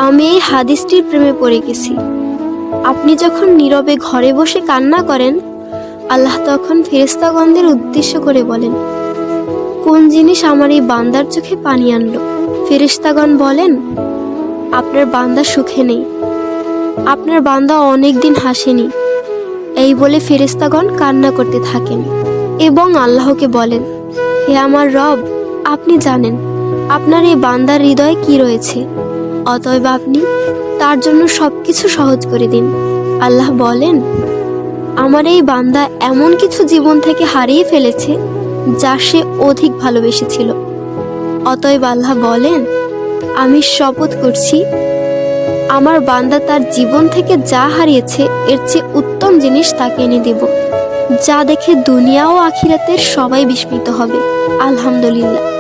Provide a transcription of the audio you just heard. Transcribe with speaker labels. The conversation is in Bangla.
Speaker 1: আমি এই হাদিসটির প্রেমে পড়ে গেছি। আপনি যখন নীরবে ঘরে বসে কান্না করেন, আল্লাহ তখন ফেরেশতাগণদের উদ্দেশ্য করে বলেন, কোন জিনিস আমার এই বান্দার চোখে পানি আনলো? ফেরেশতাগণ বলেন, আপনার বান্দা সুখে নেই, আপনার বান্দা অনেক দিন হাসেনি। এই বলে ফেরেশতাগণ কান্না করতে থাকেন এবং আল্লাহকে বলেন, হে আমার রব, আপনি জানেন আপনার এই বান্দার হৃদয়ে কি রয়েছে, অতএব আপনি তার জন্য সবকিছু সহজ করে দিন। আল্লাহ বলেন, আমার এই বান্দা এমন কিছু জীবন থেকে হারিয়ে ফেলেছে যা সে অধিক ভালোবেসেছিল। অতএব আল্লাহ বলেন, আমি শপথ করছি, আমার বান্দা তার জীবন থেকে যা হারিয়েছে এর চেয়ে উত্তম জিনিস তাকে এনে দেব, যা দেখে দুনিয়া ও আখিরাতের সবাই বিস্মিত হবে। আলহামদুলিল্লাহ।